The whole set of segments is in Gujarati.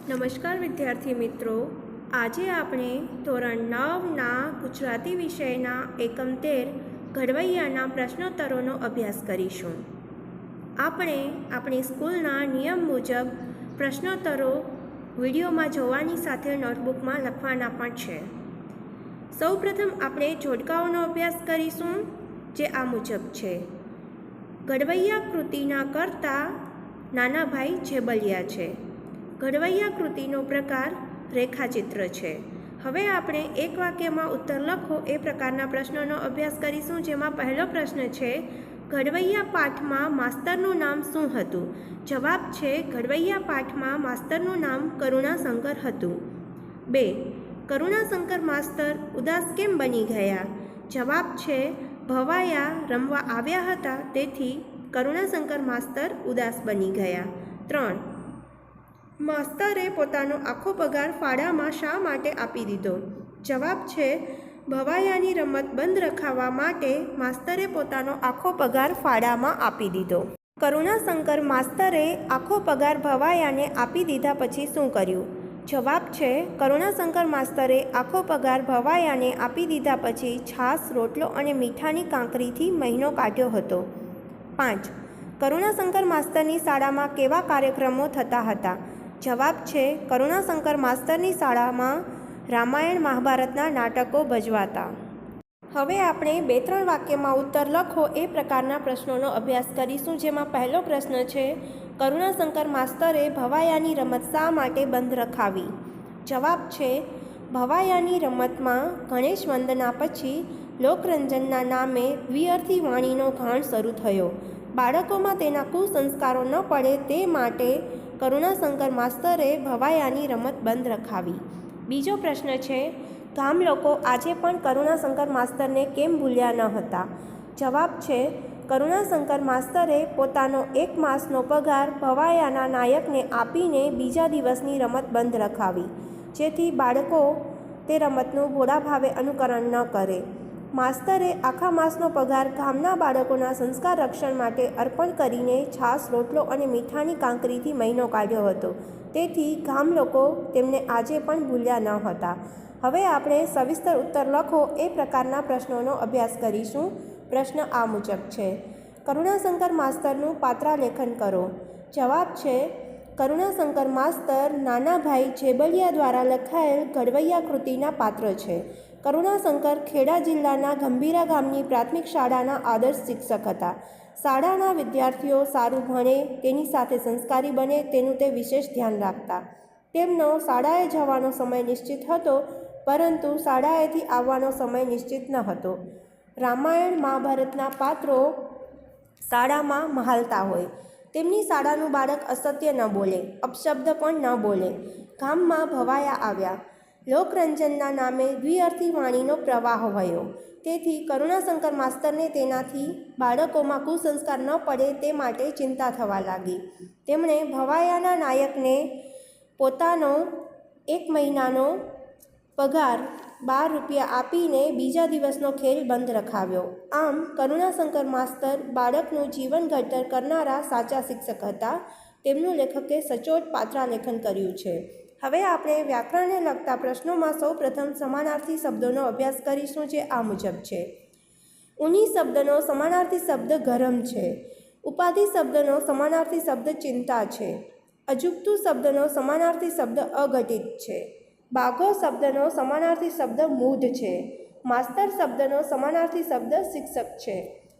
નમસ્કાર વિદ્યાર્થી મિત્રો, આજે આપણે ધોરણ 9ના ગુજરાતી વિષયના એકમ 13 ઘડવૈયાના પ્રશ્નોત્તરોનો અભ્યાસ કરીશું. આપણે આપણી સ્કૂલના નિયમ મુજબ પ્રશ્નોત્તરો વિડીયોમાં જોવાની સાથે નોટબુકમાં લખવાના પણ છે. સૌપ્રથમ આપણે જોડકાઓનો અભ્યાસ કરીશું, જે આ મુજબ છે. ઘડવૈયા કૃતિના કર્તા નાના ભાઈ જેબલિયા છે. ઘડવૈયા કૃતિનો પ્રકાર રેખાચિત્ર છે. હવે આપણે એક વાક્યમાં ઉત્તર લખો એ પ્રકારના પ્રશ્નોનો અભ્યાસ કરીશું, જેમાં પહેલો પ્રશ્ન છે, ઘડવૈયા પાઠમાં માસ્તરનું નામ શું હતું? જવાબ છે, ઘડવૈયા પાઠમાં માસ્તરનું નામ કરુણાશંકર હતું. 2. કરુણાશંકર માસ્તર ઉદાસ કેમ બની ગયા? જવાબ છે, ભવાયા રમવા આવ્યા હતા, તેથી કરુણાશંકર માસ્તર ઉદાસ બની ગયા. 3. માસ્તરે પોતાનો આખો પગાર ફાળામાં શા માટે આપી દીધો? જવાબ છે, ભવાયાની રમત બંધ રખાવવા માટે માસ્તરે પોતાનો આખો પગાર ફાળામાં આપી દીધો. કરુણાશંકર માસ્તરે આખો પગાર ભવાયાને આપી દીધા પછી શું કર્યું? જવાબ છે, કરુણાશંકર માસ્તરે આખો પગાર ભવાયાને આપી દીધા પછી છાશ, રોટલો અને મીઠાની કાંકરીથી મહિનો કાઢ્યો હતો. 5. કરુણાશંકર માસ્તરની શાળામાં કેવા કાર્યક્રમો થતા હતા? જવાબ છે, કરુણાશંકર માસ્તરની શાળામાં રામાયણ મહાભારતના નાટકો ભજવાતા. હવે આપણે 2-3 વાક્યમાં ઉત્તર લખો એ પ્રકારના પ્રશ્નોનો અભ્યાસ કરીશું, જેમાં પહેલો પ્રશ્ન છે, કરુણાશંકર માસ્તરે ભવાયાની રમત શા માટે બંધ રખાવી? જવાબ છે, ભવાયાની રમતમાં ગણેશ વંદના પછી લોકરંજનના નામે દ્વિઅર્થી વાણીનો ઘાણ શરૂ થયો. બાળકોમાં તેના કુસંસ્કારો ન પડે તે માટે કરુણાશંકર માસ્તરે ભવાયાની રમત બંધ રખાવી. બીજો પ્રશ્ન છે, ગામ લોકો આજે પણ કરુણાશંકર માસ્તરને કેમ ભૂલ્યા ન હતા? જવાબ છે, કરુણાશંકર માસ્તરે પોતાનો 1 માસનો પગાર ભવાયાના નાયકને આપીને બીજા દિવસની રમત બંધ રખાવી, જેથી બાળકો તે રમતનું ભોળા ભાવે અનુકરણ ન કરે. માસ્તરે આખા માસનો પગાર ગામના બાળકોના સંસ્કાર રક્ષણ માટે અર્પણ કરીને છાશ, રોટલો અને મીઠાની કાંકરીથી મહિનો કાઢ્યો હતો, તેથી ગામ લોકો તેમને આજે પણ ભૂલ્યા ન હતા. હવે આપણે સવિસ્તર ઉત્તર લખો એ પ્રકારના પ્રશ્નોનો અભ્યાસ કરીશું. પ્રશ્ન આ મુજબ છે, કરુણાશંકર માસ્તરનું પાત્રાલેખન કરો. જવાબ છે, કરુણાશંકર માસ્તર નાના ભાઈ જેબલિયા દ્વારા લખાયેલ ઘડવૈયા કૃતિના પાત્ર છે. કરુણાશંકર ખેડા જિલ્લાના ગંભીરા ગામની પ્રાથમિક શાળાના આદર્શ શિક્ષક હતા. શાળાના વિદ્યાર્થીઓ સારું ભણે, તેની સાથે સંસ્કારી બને તેનું તે વિશેષ ધ્યાન રાખતા. તેમનો શાળાએ જવાનો સમય નિશ્ચિત હતો, પરંતુ શાળાએથી આવવાનો સમય નિશ્ચિત ન હતો. રામાયણ મહાભારતના પાત્રો શાળામાં મહાલતા હોય. તેમની શાળાનું બાળક અસત્ય ન બોલે, અપશબ્દ પણ ન બોલે. ગામમાં ભવાયા આવ્યા. લોકરંજનના નામે દ્વિઅર્થી વાણીનો પ્રવાહ વહ્યો. તેથી કરુણાશંકર માસ્તરને તેનાથી બાળકોમાં કુસંસ્કાર ન પડે તે માટે ચિંતા થવા લાગી. તેમણે ભવાયાના નાયકને પોતાનો 1 મહિનાનો પગાર 12 રૂપિયા આપીને બીજા દિવસનો ખેલ બંધ રખાવ્યો. આમ કરુણાશંકર માસ્તર બાળકનું જીવન ઘડતર કરનારા સાચા શિક્ષક હતા. તેમનું લેખકે સચોટ પાત્રાલેખન કર્યું છે. હવે આપણે વ્યાકરણને લગતા પ્રશ્નોમાં સૌપ્રથમ સમાનાર્થી શબ્દોનો અભ્યાસ કરીશું, જે આ મુજબ છે. ઊની શબ્દનો સમાનાર્થી શબ્દ ગરમ છે. ઉપાધિ શબ્દનો સમાનાર્થી શબ્દ ચિંતા છે. અજુકતું શબ્દનો સમાનાર્થી શબ્દ અઘટિત છે. બાઘો શબ્દનો સમાનાર્થી શબ્દ મૂઢ છે. માસ્તર શબ્દનો સમાનાર્થી શબ્દ શિક્ષક છે.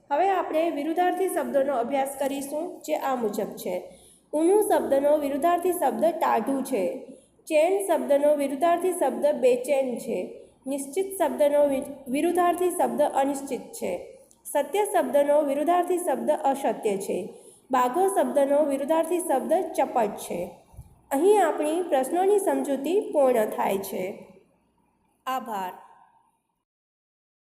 હવે આપણે વિરુદ્ધાર્થી શબ્દોનો અભ્યાસ કરીશું, જે આ મુજબ છે. ઊનું શબ્દનો વિરુદ્ધાર્થી શબ્દ ટાઢું છે. ચેન શબ્દનો વિરુદ્ધાર્થી શબ્દ બેચેન છે. નિશ્ચિત શબ્દનો વિરુદ્ધાર્થી શબ્દ અનિશ્ચિત છે. સત્ય શબ્દનો વિરુદ્ધાર્થી શબ્દ અસત્ય છે. બાઘો શબ્દનો વિરુદ્ધાર્થી શબ્દ ચપટ છે. અહીં આપણી પ્રશ્નોની સમજૂતી પૂર્ણ થાય છે. આભાર.